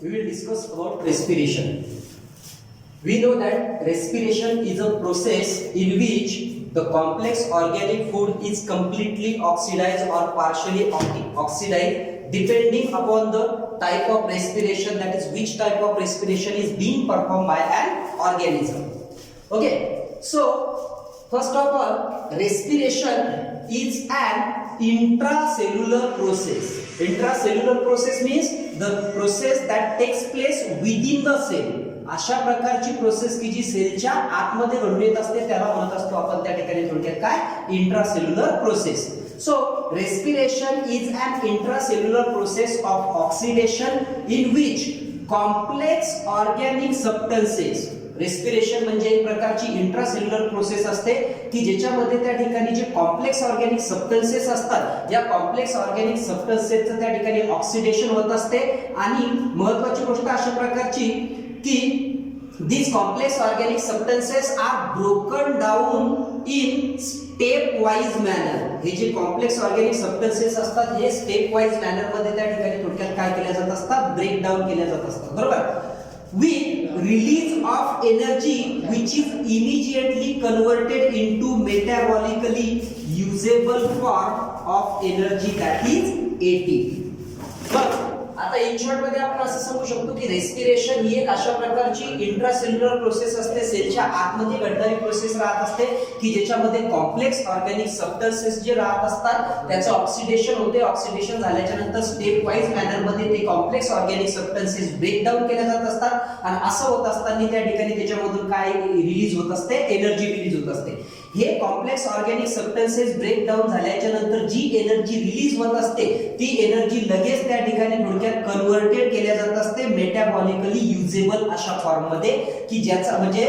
we will discuss about respiration. We know that respiration is a process in which the complex organic food is completely oxidized or partially oxidized depending upon the type of respiration, that is which type of respiration is being performed by an organism. Okay, so first of all, respiration is an intracellular process. Intracellular process means the process that takes place within the cell. अशा प्रकारची process की जी सेलच्या आतमध्ये घडून येत असते त्याला म्हणत असतो आपण त्या ठिकाणी थोडक्यात काय, intracellular process. So respiration is an intracellular process of oxidation in which complex organic substances. रेस्पिरेशन म्हणजे एक प्रकारची इंट्रासेल्युलर प्रोसेस असते की ज्याच्यामध्ये त्या ठिकाणी जे कॉम्प्लेक्स ऑर्गॅनिक सबस्टन्सेस असतात, या कॉम्प्लेक्स ऑर्गॅनिक सबस्टन्सेसचं त्या ठिकाणी ऑक्सिडेशन होत असते. आणि महत्त्वाची गोष्ट अशा प्रकारची की these complex organic substances are broken down in step wise manner. हे जे कॉम्प्लेक्स ऑर्गॅनिक सबस्टन्सेस असतात हे स्टेप वाइज मॅनर मध्ये त्या ठिकाणी थोडक्यात काय केल्या जात असतात, ब्रेक डाऊन केल्या जात असतात. बरोबर. with release of energy which is immediately converted into metabolically usable form of energy, that is ATP. but आता इन शॉर्ट मध्ये आपण असं समजू शकतो की रेस्पिरेशन ही एक अशा प्रकारची इंट्रासेल्युलर प्रोसेस असते, सेलच्या आतमध्ये घडणारी प्रोसेस राहत असते की ज्याच्यामध्ये कॉम्प्लेक्स ऑर्गॅनिक सबस्टन्सेस जे राहत असतात त्याचं ऑक्सिडेशन होते. ऑक्सिडेशन झाल्याच्या नंतर स्टेप वाइज मॅनर मध्ये ते complex organic substances break down केले जात असतात आणि असं होत असताना त्या ठिकाणी त्याच्यामधून काय रिलीज होत असते, एनर्जी रिलीज होत असते. हे complex organic substances break down झाल्याच्या नंतर जी एनर्जी रिलीज होत असते ती एनर्जी लगेच त्या ठिकाणी थोडक्यात कन्व्हर्टेड केल्या जात असते मेटाबॉलिकली युजेबल अशा फॉर्म मध्ये की ज्याचा म्हणजे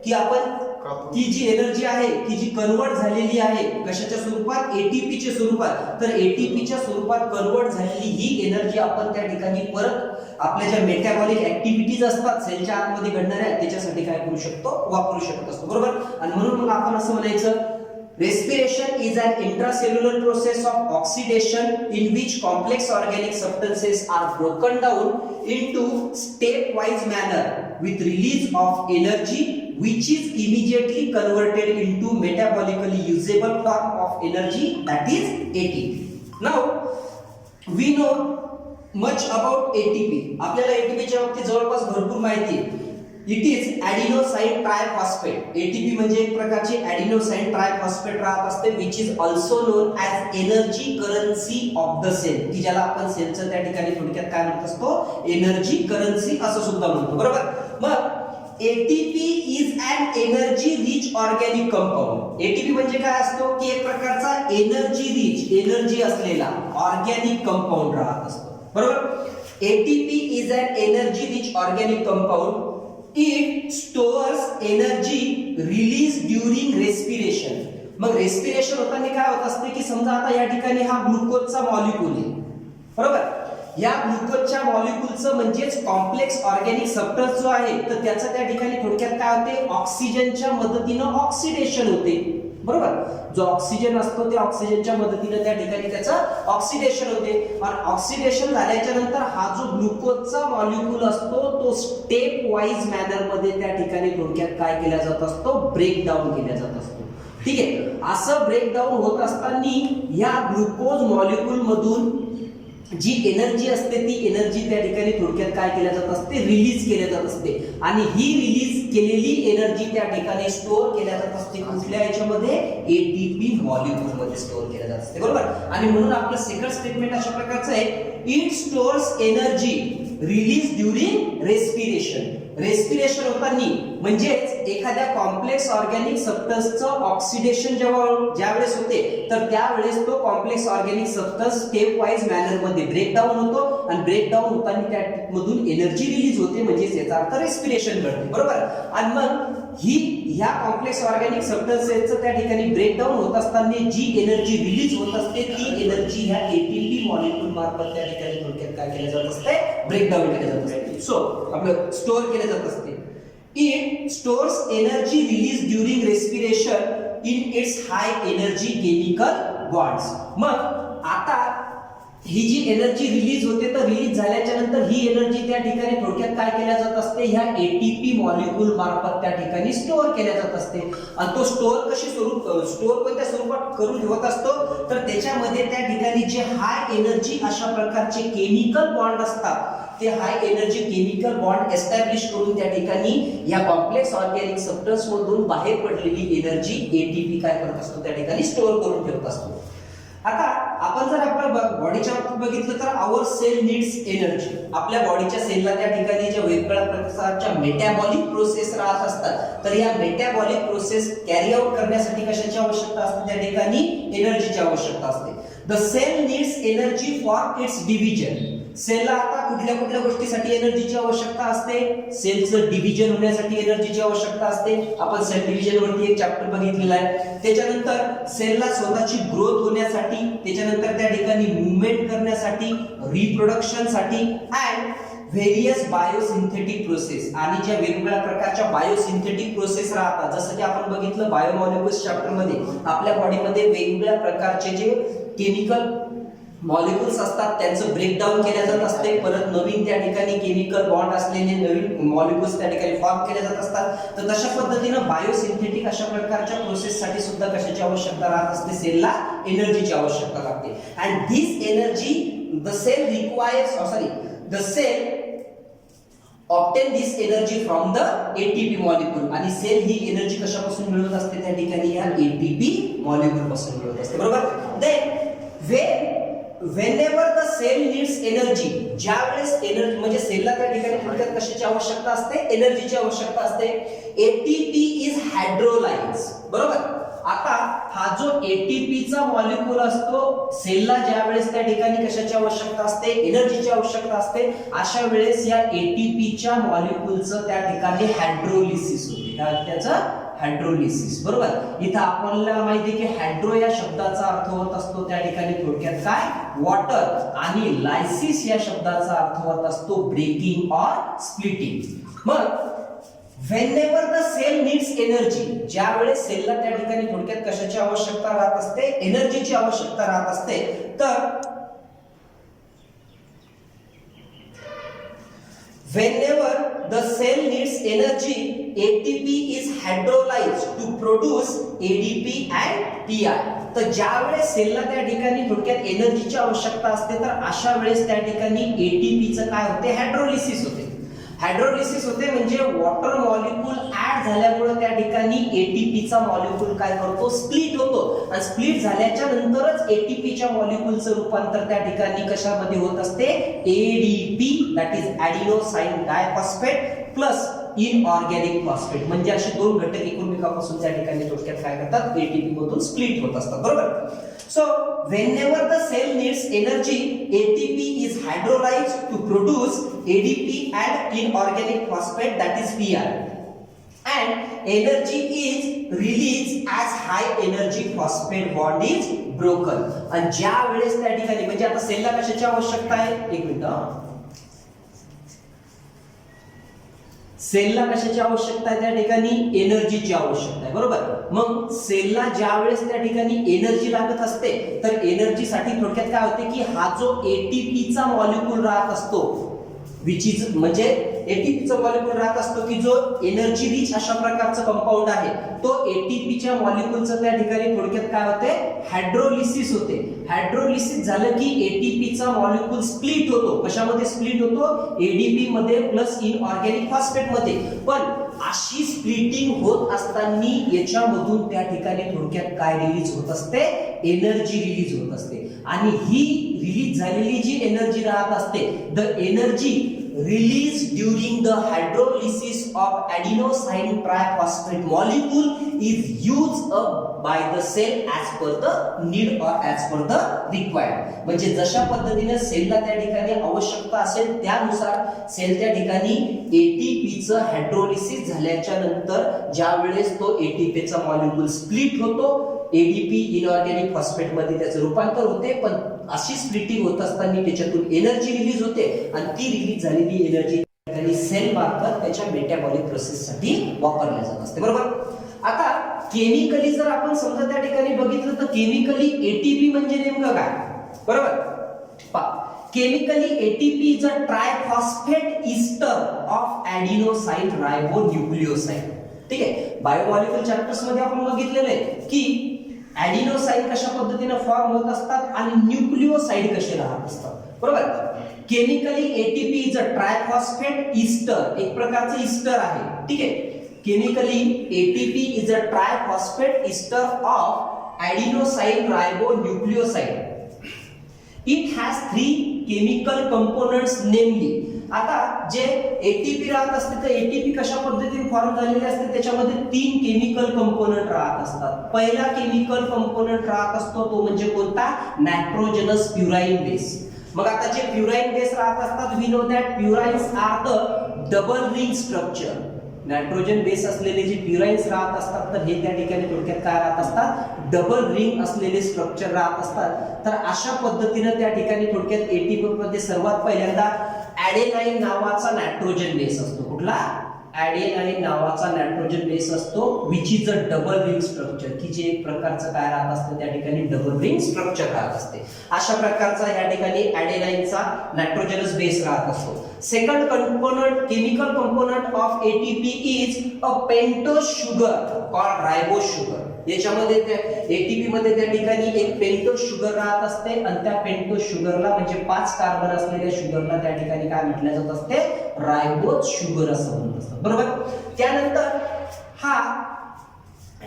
की आपण ती जी एनर्जी आहे की जी कन्वर्ट झालेली आहे कशाच्या स्वरूपात, एटीपीच्या स्वरूपात. तर एटीपीच्या स्वरूपात कन्वर्ट झालेली ही एनर्जी आपण त्या ठिकाणी परत आपल्या ज्या मेटाबॉलिक ऍक्टिव्हिटीज असतात सेलच्या आतमध्ये घडणाऱ्या त्याच्यासाठी काय करू शकतो, वापरू शकत असतो. बरोबर. आणि म्हणून मग आपण असं म्हणायचं, respiration is an intracellular process of oxidation in which complex organic substances are broken down into stepwise manner with release of energy which is immediately converted into metabolically usable form of energy, that is ATP. Now we know much about ATP. आपल्याला ATP च्या बाबतीत जवळपास भरपूर माहिती आहे. It is adenosine triphosphate. ATP म्हणजे एक प्रकारची ॲडिनोसाइन ट्रायफॉस्फेट राहत असते which is also known as energy currency of the cell, की ज्याला आपण सेलचं त्या ठिकाणी थोडक्यात काय म्हणत असतो, एनर्जी करन्सी असं सुद्धा म्हणतो. बरोबर. मग ATP is an energy rich organic compound. ATP म्हणजे काय असतो की एक प्रकारचा एनर्जी रिच, एनर्जी असलेला ऑर्गॅनिक कंपाऊंड राहत असतो. बरोबर. ATP is an energy rich organic compound. It stores energy released during respiration. मग रेस्पिरेशन होताना काय होत असते की समजा आता या ठिकाणी हा ग्लुकोजचा मॉलिक्यूल आहे. बरोबर. या ग्लुकोजच्या मॉलिक्यूलचं म्हणजेच कॉम्प्लेक्स ऑर्गॅनिक सबस्टन्स जो आहे तर त्याचं त्या ठिकाणी थोडक्यात काय होते, ऑक्सिजनच्या मदतीने ऑक्सिडेशन होते. बरोबर. जो ऑक्सिजन असतो त्या ऑक्सिजनच्या मदतीने त्या ठिकाणी त्याचं ऑक्सिडेशन होते आणि ऑक्सिडेशन झाल्याच्या नंतर हा जो ग्लुकोजचा मॉलिक्यूल असतो तो स्टेप वाइज मॅनर मध्ये त्या ठिकाणी थोडक्यात काय केला जात असतो, ब्रेक डाऊन केला जात असतो. ठीक आहे. असं ब्रेक डाऊन होत असताना या ग्लुकोज मॉलिक्यूल मधून जी एनर्जी असते ती एनर्जी त्या ठिकाणी थोडक्यात काय केल्या जात असते, रिलीज केल्या जात असते. आणि ही रिलीज केलेली एनर्जी त्या ठिकाणी स्टोअर केल्या जात असते कुठल्या याच्यामध्ये, एटीपी मॉलिक्यूल मध्ये स्टोअर केल्या जात असते. बरोबर. आणि म्हणून आपलं सेकंड स्टेटमेंट अशा प्रकारचं आहे, it stores energy release during respiration. Respiration होताना म्हणजेच एखाद्या कॉम्प्लेक्स ऑर्गॅनिक सबस्टन्सचं ऑक्सिडेशन ज्यावेळेस होते तर त्यावेळेस तो complex organic substance step wise manner मध्ये ब्रेक डाऊन होतो आणि ब्रेक डाऊन होताना त्यामधून एनर्जी रिलीज होते म्हणजेच याचा अर्थ रेस्पिरेशन घडते. बरोबर. आणि मग ही ह्या कॉम्प्लेक्स ऑर्गॅनिक सबस्टन्सेसचं त्या ठिकाणी ब्रेकडाऊन होत असताना जी एनर्जी रिलीज होत असते ती एनर्जी ह्या एटीपी मॉलिक्यूल मार्फत त्या ठिकाणी थोडक्यात काय केलं जात असते, ब्रेकडाऊन केलं जात असते. सो आपलं स्टोअर केलं जात असते. It stores energy release during respiration in its high energy chemical bonds. मग आता ही जी एनर्जी रिलीज होते तर रिलीज झाल्याच्या नंतर ही एनर्जी त्या ठिकाणी थोडक्यात काय केल्या जात असते, ह्या एटीपी मॉलिक्यूल मार्फत त्या ठिकाणी स्टोअर केल्या जात असते. आणि तो स्टोअर स्टोअर कोणत्या स्वरूपात करून ठेवत असतो, तर त्याच्यामध्ये त्या ठिकाणी जे हाय एनर्जी अशा प्रकारचे केमिकल बॉन्ड असतात, ते high energy chemical bond establish करून त्या ठिकाणी या कॉम्प्लेक्स ऑर्गॅनिक सबस्टन्स मधून बाहेर पडलेली एनर्जी एटीपी काय करत असतो, त्या ठिकाणी स्टोअर करून ठेवत असतो. आता आपण जर आपल्या बॉडीच्या बाबतीत बघितलं तर आवर सेल नीड्स एनर्जी. आपल्या बॉडीच्या सेलला त्या ठिकाणी ज्या वेगवेगळ्या प्रकारच्या मेटाबॉलिक प्रोसेस राहत असतात, तर या मेटाबॉलिक प्रोसेस कॅरी आउट करण्यासाठी कशाची आवश्यकता असते, त्या ठिकाणी एनर्जीची आवश्यकता असते. The cell needs energy for its division. सेलला आता कुठल्या कुठल्या गोष्टीसाठी एनर्जीची आवश्यकता असते, सेलचं डिव्हिजन होण्यासाठी एनर्जीची आवश्यकता असते. आपण सेल डिव्हिजन वरती एक चॅप्टर बघितलेला आहे. त्याच्यानंतर सेलला स्वतःची ग्रोथ होण्यासाठी, त्याच्यानंतर त्या ठिकाणी मूवमेंट करण्यासाठी, रिप्रोडक्शनसाठी अँड व्हेरियस बायोसिंथेटिक प्रोसेस. आणि ज्या वेगवेगळ्या प्रकारच्या बायोसिंथेटिक प्रोसेस राहतात, जसं की आपण बघितलं बायोमॉलिक्युल्स चॅप्टर मध्ये, आपल्या बॉडीमध्ये वेगवेगळ्या प्रकारचे जे केमिकल मॉलिक्युल्स असतात त्यांचं ब्रेकडाऊन केल्या जात असते. परत नवीन त्या ठिकाणी केमिकल बॉन्ड असलेले नवीन मॉलिक्युल्स त्या ठिकाणी फॉर्म केले जात असतात. तर तशा पद्धतीनं बायोसिंथेटिक अशा प्रकारच्या प्रोसेससाठी सुद्धा कशाची आवश्यकता राहत असते, सेलला एनर्जीची आवश्यकता लागते. And this energy the cell requires the cell obtain this energy from the ATP molecule. आणि सेल ही एनर्जी कशापासून मिळवत असते, त्या ठिकाणी या एटीपी मॉलिक्यूल पासून मिळवत असते. बरोबर. Then whenever the cell needs energy, ज्यावेळेस एनर्जी म्हणजे सेलला त्या ठिकाणी थोडक्यात कशाची आवश्यकता असते, एनर्जीची आवश्यकता असते. ATP is hydrolyse. बरोबर. आता हा जो एटीपी चा मॉलिक्यूल असतो, सेलला ज्यावेळेस त्या ठिकाणी कशाची आवश्यकता असते, एनर्जीची आवश्यकता असते, अशा वेळेस या एटीपी च्या मॉलिक्यूलचं त्या ठिकाणी हायड्रोलिसिस होते. त्याचं हायड्रोलिसिस. बरोबर. इथं आपल्याला माहिती आहे की हायड्रो या शब्दाचा अर्थ होत असतो त्या ठिकाणी थोडक्यात काय, वॉटर. आणि लायसिस या शब्दाचा अर्थ होत असतो ब्रेकिंग ऑर स्प्लिटिंग. मग whenever the cell needs energy, ज्यावेळेस सेलला त्या ठिकाणी थोडक्यात कशाची आवश्यकता राहत असते, एनर्जीची आवश्यकता राहत असते. तर whenever the cell needs energy, ATP is hydrolyzed to produce ADP and PI. तर ज्यावेळेस सेलला त्या ठिकाणी थोडक्यात एनर्जीची आवश्यकता असते, तर अशा वेळेस त्या ठिकाणी एटीपी चं काय होते, हायड्रोलिसिस होते. हायड्रोलिसिस होते म्हणजे वॉटर मॉलिक्यूल ऍड झाल्यामुळे त्या ठिकाणी एटीपी चा मॉलिक्यूल काय करतो, स्प्लिट होतो. आणि स्प्लिट झाल्याच्या नंतरच एटीपी च्या मॉलिक्यूलचं रूपांतर त्या ठिकाणी कशामध्ये होत असते, ADP, that is adenosine diphosphate plus inorganic phosphate. म्हणजे असे दोन घटक एकमेकांपासून त्या ठिकाणी थोडक्यात काय करतात, एटीपी मधून स्प्लिट होत असतात. बरोबर. So whenever the cell needs energy, ATP is hydrolyzed to produce ADP and inorganic phosphate, that is PI. And energy is released as high energy phosphate bond is broken. आणि ज्या वेळेस त्या ठिकाणी म्हणजे आता सेलला कशाची आवश्यकता आहे, एक मिनिट, सेलला कशाची आवश्यकता आहे, त्या ठिकाणी एनर्जीची आवश्यकता आहे. बरोबर. मग सेलला ज्या वेळेस त्या ठिकाणी एनर्जी लागत असते, तर एनर्जीसाठी थोडक्यात काय होते की हा जो एटीपी चा मॉलिक्यूल राहत असतो, विच इज म्हणजे एटीपी चा मॉलिक्यूल राहत असतो की जो एनर्जी रिच अशा प्रकारचं कंपाऊंड आहे, तो एटीपी च्या मॉलिक्यूलचं त्या ठिकाणी थोडक्यात काय होते, हायड्रोलिसिस होते. हायड्रोलिसिस झालं की एटीपी चा मॉलिक्यूल स्प्लिट होतो. कशामध्ये स्प्लिट होतो, एडीपी मध्ये प्लस इनऑर्गॅनिक फॉस्फेट मध्ये. पण अशी स्प्लिटिंग होत असताना याच्यामधून त्या ठिकाणी थोडक्यात काय रिलीज होत असते, एनर्जी रिलीज होत असते. आणि ही रिलीज झालेली जी एनर्जी राहत असते, the energy released during the hydrolysis of adenosine triphosphate molecule is used up by the cell as per the need or as per the required. म्हणजे जशा पद्धतीने सेलला त्या ठिकाणी आवश्यकता असेल त्यानुसार सेल त्या ठिकाणी एटीपी चं हायड्रोलिसिस झाल्याच्या नंतर ज्या वेळेस तो एटीपी चा मॉलिक्यूल स्प्लिट होतो, एडीपी इनऑर्गॅनिक फॉस्फेट मध्ये त्याचं रूपांतर होते. पण अशी स्प्लिटिंग होत असताना त्याच्यातून एनर्जी रिलीज होते आणि ती रिलीज झालेली एनर्जी सेल मार्फत त्याच्या मेटाबॉलिक प्रोसेस साठी वापरल्या जात असते. बरोबर. आता केमिकली जर आपण समजा त्या ठिकाणी बघितलं तर केमिकली एटीपी म्हणजे नेमकं काय, बरोबर. Chemically ATP is a triphosphate ester of adenosine ribonucleoside. ठीक आहे, बायोमॉलिक्युल चॅप्टर्स मध्ये आपण बघितलेलं आहे की ॲडिनोसाइन कशा पद्धतीने फॉर्म होत असतात आणि न्यूक्लियोसाइड कसे राहत असतात. बरोबर. Chemically ATP is a triphosphate ester, एक प्रकारचं इस्टर आहे. ठीक आहे, chemically ATP is a triphosphate ester of adenosine ribonucleoside. It has 3 chemical components namely. आता जे एटीपी राहत असते तर एटीपी कशा पद्धतीने फॉर्म झालेले असते, त्याच्यामध्ये 3 केमिकल कंपोनेंट राहत असतात. पहिला केमिकल कंपोनेंट राहत असतो तो म्हणजे कोणता, नायट्रोजनस प्युराईन बेस. मग आता जे प्युराईन बेस राहत असतात, we know that purines are the double ring structure. Nitrogen base असलेले जे प्युराईन्स राहत असतात तर हे त्या ठिकाणी थोडक्यात काय राहत असतात, डबल रिंग असलेले स्ट्रक्चर राहत असतात. तर अशा पद्धतीने त्या ठिकाणी थोडक्यात एटीपी मध्ये सर्वात पहिल्यांदा ॲडेनाइन नावाचा नायट्रोजन बेस असतो. कुठला, ॲडेनाइन नावाचा नायट्रोजन बेस असतो, which is a double ring structure, की जे एक प्रकारचं काय राहत असतं त्या ठिकाणी डबल रिंग स्ट्रक्चर राहत असते. अशा प्रकारचा या ठिकाणी ॲडेनाइनचा नायट्रोजनस बेस राहत असतो. Second component, chemical component of ATP is a pentose sugar called ribose sugar. याच्यामध्ये त्या एटीपी मध्ये त्या ठिकाणी एक पेंटोज शुगर राहत असते आणि त्या पेंटोज शुगरला म्हणजे 5 कार्बन असलेल्या शुगरला त्या ठिकाणी काय म्हटलं जात असते, रायबोज शुगर असं म्हणत असतं. बरोबर. त्यानंतर हा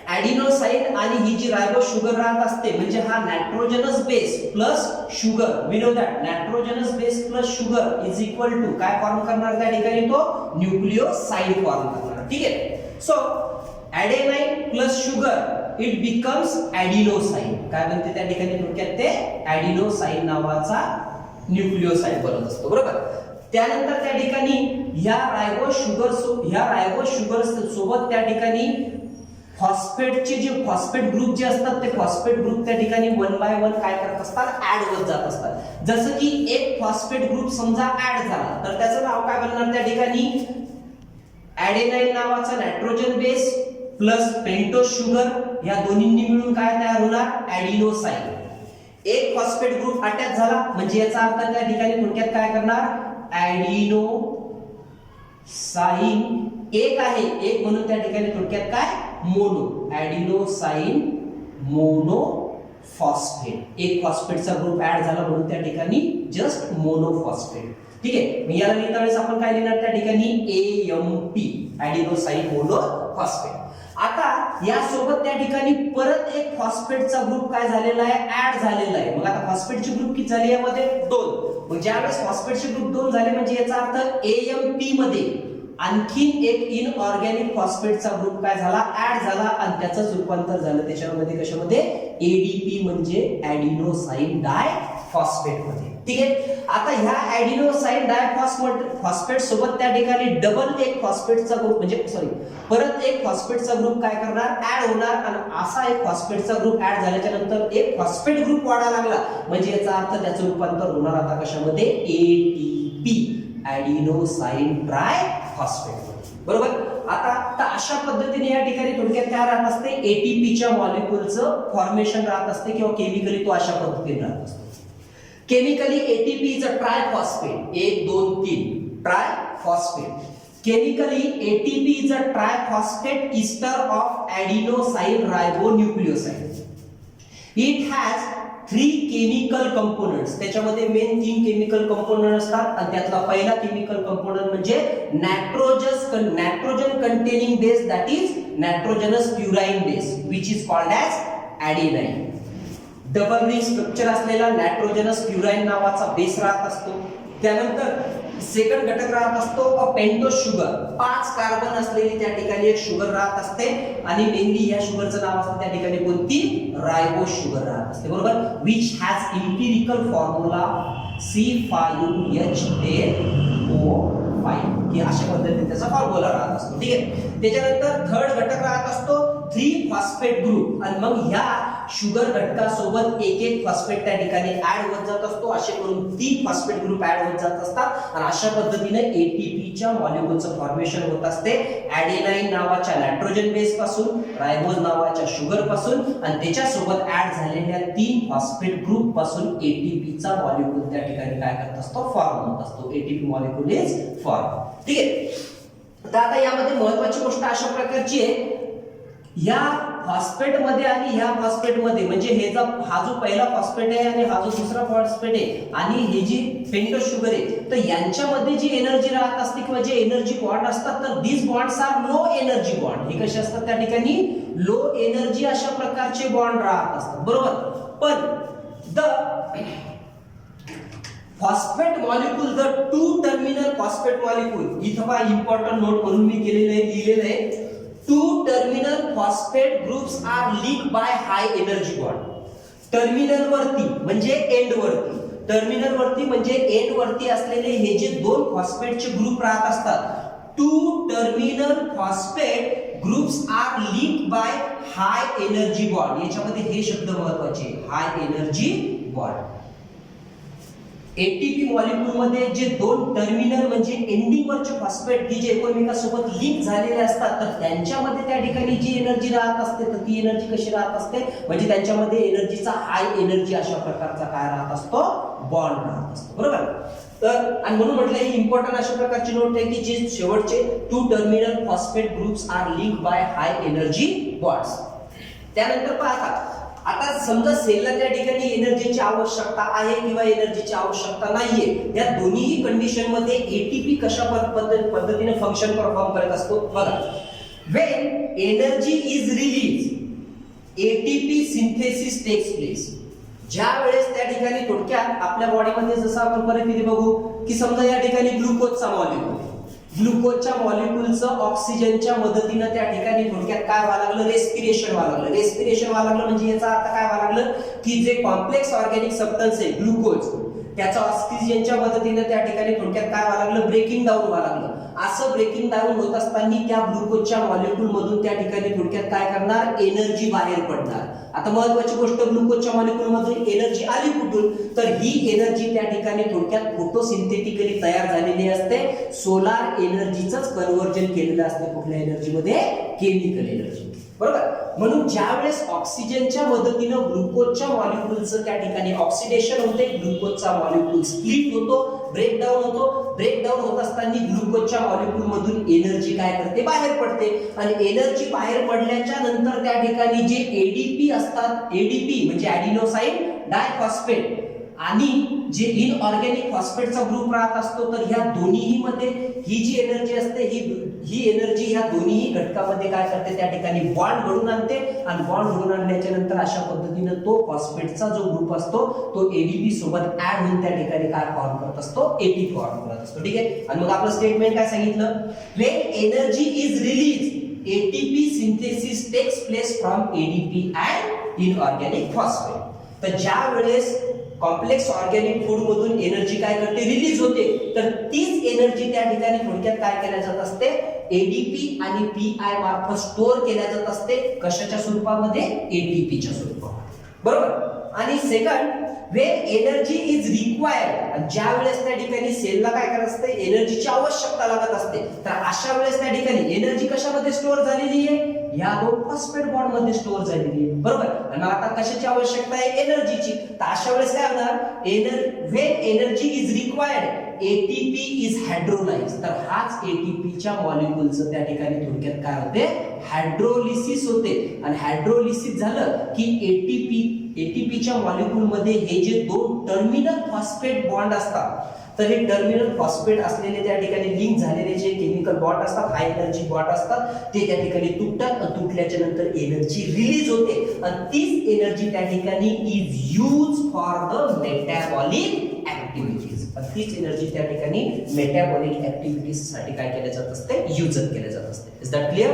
ॲडिनोसाइन आणि ही जी रायबोज शुगर राहत असते म्हणजे हा nitrogenous base plus sugar, we know that nitrogenous base plus sugar is equal to काय फॉर्म करणार त्या ठिकाणी, तो न्यूक्लियोसाइड फॉर्म करणार. ठीक आहे. So adenine plus sugar it becomes adenosine. काय बनते त्या ठिकाणी थोडक्यात, ते ॲडिनोसाइन नावाचा न्यूक्लियोसाइड बनत असतो. बरोबर. त्यानंतर त्या ठिकाणी ह्या रायबोज शुगर सोबत त्या ठिकाणी फॉस्फेटचे जे फॉस्फेट ग्रुप जे असतात ते फॉस्फेट ग्रुप त्या ठिकाणी 1 बाय 1 काय करत असतात, ऍड होत जात असतात. जसं की एक फॉस्फेट ग्रुप समजा ऍड झाला तर त्याचं नाव काय बनणार त्या ठिकाणी, ॲडेनाइन नावाचा nitrogen base plus pentose sugar, या दोन्हींनी मिळून काय तयार होणार, ॲडिनोसाइन. एक फॉस्फेट ग्रुप अटॅच झाला म्हणजे याचा अर्थ त्या ठिकाणी थोडक्यात काय करणार, ॲडिनोसाइन. एक आहे, एक म्हणून त्या ठिकाणी थोडक्यात काय, मोनो, ॲडिनोसाइन मोनोफॉस्फेट. एक फॉस्फेटचा ग्रुप ऍड झाला म्हणून त्या ठिकाणी जस्ट मोनोफॉस्फेट. ठीक आहे. मग याला लिहिता वेळेस आपण काय लिहिणार त्या ठिकाणी, AMP, ॲडिनोसाइन मोनोफॉस्फेट. आता यासोबत त्या ठिकाणी परत एक फॉस्फेटचा ग्रुप काय झालेला आहे, ऍड झालेला आहे. मग आता फॉस्फेटचे ग्रुप किती झाले यामध्ये, 2. मग ज्यावेळेस फॉस्फेटचे ग्रुप 2 झाले म्हणजे याचा अर्थ AMP मध्ये आणखीन एक इनऑर्गॅनिक फॉस्फेटचा ग्रुप काय झाला, ऍड झाला आणि त्याचंच रूपांतर झालं त्याच्यामध्ये कशामध्ये, ADP म्हणजे ॲडिनोसाइन डायफॉस्फेट मध्ये. ठीक आहे. आता ह्या ॲडिनोसाइन डायफॉस्फेट सोबत त्या ठिकाणी डबल एक फॉस्फेटचा ग्रुप म्हणजे परत एक फॉस्फेटचा ग्रुप काय करणार, ऍड होणार आणि असा एक फॉस्फेटचा ग्रुप ऍड झाल्याच्या नंतर एक फॉस्फेट ग्रुप वाढायला लागला म्हणजे याचा अर्थ त्याचं रूपांतर होणार आता कशामध्ये, ATP, ॲडिनोसाइन ट्रायफॉस्फेट. बरोबर. आता अशा पद्धतीने या ठिकाणी थोडक्यात काय राहत असते, एटीपीच्या मॉलिक्युलचं फॉर्मेशन राहत असते किंवा केमिकली तो अशा पद्धतीने राहत असतो. Chemically ATP is a triphosphate, 1 2 3 triphosphate. Chemically ATP is a triphosphate ester of adenosine ribonucleoside. It has 3 chemical components. त्याच्यामध्ये मेन 3 केमिकल कंपोनेंट असतात आणि त्यातला पहिला केमिकल कंपोनेंट म्हणजे nitrogen containing base, that is nitrogenous purine base which is called as adenine. Double ring structure असलेला nitrogenous purine नावाचा base राहत असतो. त्यानंतर सेकंड घटक राहत असतो अ पेंटोज शुगर, 5 कार्बन असलेली त्या ठिकाणी एक शुगर राहत असते आणि मेनली या शुगरचं नाव असतं त्या ठिकाणी कोणती, रायबोज शुगर राहत असते. बरोबर. Which has empirical formula C5H10O5, की अशा पद्धतीने त्याचा फॉर्म्युला राहत असतो. ठीक आहे. त्याच्यानंतर थर्ड घटक राहत असतो 3 फॉस्फेट ग्रुप आणि मग ह्या शुगर घटकासोबत एक फॉस्फेट त्या ठिकाणी ऍड होत जात असतो. असे करून 3 फॉस्फेट ग्रुप ऍड होत जात असतात आणि अशा पद्धतीने एटीपीच्या मॉलिक्युलचं फॉर्मेशन होत असते. ॲडेनाइन नावाच्या नायट्रोजन बेस पासून, रायबोज नावाच्या शुगर पासून आणि त्याच्यासोबत ऍड झालेल्या 3 फॉस्फेट ग्रुप पासून एटीपीचा मॉलिक्युल त्या ठिकाणी काय करत असतो, फॉर्म होत असतो. ATP molecule is form. ठीक आहे. तर आता यामध्ये महत्त्वाची गोष्ट अशा प्रकारची आहे, या फॉस्फेट मध्ये आणि ह्या फॉस्फेट मध्ये म्हणजे हा जो पहिला फॉस्फेट आहे आणि हा जो दुसरा फॉस्फेट आहे आणि ही जी पेंटोज शुगर आहे, तर यांच्यामध्ये जी एनर्जी राहत असते किंवा जे एनर्जी बॉन्ड असतात, तर these bonds are low energy bond. हे कसे असतात त्या ठिकाणी, लो एनर्जी अशा प्रकारचे बॉन्ड राहत असतात. बरोबर. पण the phosphate molecule, the 2 terminal phosphate molecule, इथं पहा इम्पॉर्टंट नोट म्हणून मी केलेलं आहे, लिहिलेलं आहे, 2 terminal phosphate groups are linked by high energy bond. Terminal वरती म्हणजे एंड वरती, टर्मिनल वरती म्हणजे एंड वरती असलेले हे जे 2 फॉस्फेटचे ग्रुप राहत असतात, 2 terminal phosphate groups are linked by high energy bond. याच्यामध्ये हे शब्द महत्त्वाचे, high energy bond. ATP molecule मध्ये जे 2 टर्मिनल म्हणजे एंडिंग वरचे फॉस्फेट की जे एकमेकांसोबत लिंक झालेले असतात, तर त्यांच्यामध्ये त्या ठिकाणी जी एनर्जी राहत असते, तर ती एनर्जी कशी राहत असते, म्हणजे त्यांच्यामध्ये एनर्जीचा हाय एनर्जी अशा प्रकारचा काय राहत असतो, बॉन्ड राहत असतो. बरोबर. तर आणि म्हणून म्हटलं ही इम्पॉर्टंट अशा प्रकारची नोट आहे की जे शेवटचे 2 terminal phosphate groups are linked by high energy bonds. त्यानंतर पहा, आता समजा सेलला त्या ठिकाणी एनर्जीची आवश्यकता आहे किंवा एनर्जीची आवश्यकता नाहीये, या दोन्ही कंडिशन मध्ये एटीपी कशा पद्धतीने फंक्शन परफॉर्म करत असतो बघा. When energy is release, ATP synthesis takes place. ज्या वेळेस त्या ठिकाणी थोडक्यात आपल्या बॉडीमध्ये जसं आपण परिस्थिती बघू की समजा या ठिकाणी ग्लुकोजचा मॉलिक्युल, ग्लुकोजच्या मॉलिक्युलचं ऑक्सिजनच्या मदतीने त्या ठिकाणी थोडक्यात काय व्हायला लागलं, रेस्पिरेशन व्हायला लागलं. रेस्पिरेशन व्हायला लागलं म्हणजे याचा अर्थ काय व्हायला लागलं की जे कॉम्प्लेक्स ऑर्गॅनिक सबस्टन्स आहे ग्लुकोज, त्याचा ऑक्सिजनच्या मदतीने त्या ठिकाणी थोडक्यात काय व्हायला लागलं, ब्रेकिंग डाऊन व्हायला लागलं. असं ब्रेकिंग डाऊन होत असताना त्या ग्लुकोजच्या मॉलिक्युल मधून त्या ठिकाणी थोडक्यात काय करणार, एनर्जी बाहेर पडणार. आता महत्वाची गोष्ट, ग्लुकोजच्या मॉलिक्युल मधून एनर्जी आली कुठून, तर ही एनर्जी त्या ठिकाणी थोडक्यात फोटोसिंथेटिकली तयार झालेली असते. सोलार एनर्जीचंच कन्व्हर्जन केलेलं असते कुठल्या एनर्जीमध्ये, केमिकल एनर्जी. बरोबर. म्हणून ज्या वेळेस ऑक्सिजनच्या मदतीने ग्लुकोजच्या मॉलिक्युलचं त्या ठिकाणी ऑक्सिडेशन होते, ग्लुकोजचा मॉलिक्युल स्प्लिट होतो, ब्रेकडाऊन होतो. ब्रेकडाऊन होत असताना ग्लुकोजच्या मॉलिक्युल मधून एनर्जी काय करते, बाहेर पडते. आणि एनर्जी बाहेर पडल्याच्या नंतर त्या ठिकाणी जे एडीपी असतात, एडीपी म्हणजे ॲडिनोसाइन डायफॉस्फेट आणि जे इनऑर्गॅनिक फॉस्फेटचा ग्रुप राहत असतो, तर ह्या दोन्ही मध्ये ही जी एनर्जी असते, ही एनर्जी ह्या दोन्ही घटकामध्ये काय करते, त्या ठिकाणी बॉन्ड घडून आणते. आणि बॉन्ड घडून आणल्याच्या नंतर अशा पद्धतीने तो फॉस्फेटचा जो ग्रुप असतो तो एडीपी सोबत ऍड होऊन त्या ठिकाणी काय फॉर्म करत असतो, एटी फॉर्म करत असतो. ठीक आहे. आणि मग आपलं स्टेटमेंट काय सांगितलं, when energy is release, ATP synthesis takes place from ADP and inorganic phosphate. तर ज्या वेळेस कॉम्प्लेक्स ऑर्गॅनिक फूड मधून एनर्जी काय करते, रिलीज होते, तर तीच एनर्जी त्या ठिकाणी थोडक्यात काय केल्या जात असते, एडीपी आणि पीआय मार्फत स्टोअर केल्या जात असते. कशाच्या स्वरूपामध्ये, एटीपीच्या स्वरूपामध्ये. बरोबर. आणि second, Wien energy is required, ज्या वेळेस त्या ठिकाणी सेलला काय करत असते, एनर्जीची आवश्यकता लागत असते, तर अशा वेळेस त्या ठिकाणी एनर्जी कशामध्ये स्टोअर झालेली आहे, या 2 फॉस्फेट बॉन्ड मध्ये स्टोअर झालेली आहे. बरोबर. आणि आता कशाची आवश्यकता आहे, एनर्जीची. तर अशा वेळेस काय होणार, when energy is required, ATP is hydrolyse. तर हाच एटीपीच्या मॉलिक्युलचं त्या ठिकाणी थोडक्यात काय होते, हायड्रोलिसिस होते. आणि हायड्रोलिसिस झालं की एटीपीच्या मॉलिक्युल मध्ये हे जे 2 टर्मिनल फॉस्फेट बॉन्ड असतात, तर हे टर्मिनल फॉस्फेट असलेले त्या ठिकाणी लिंक झालेले जे केमिकल बॉन्ड असतात, हाय एनर्जी बॉन्ड असतात, ते त्या ठिकाणी तुटतात. आणि तुटल्याच्या नंतर एनर्जी रिलीज होते. आणि तीच एनर्जी त्या ठिकाणी is use for the metabolic activities. तीच एनर्जी त्या ठिकाणी मेटाबॉलिक ऍक्टिव्हिटीज साठी काय केल्या जात असते, यूज केल्या जात असते. Is that clear?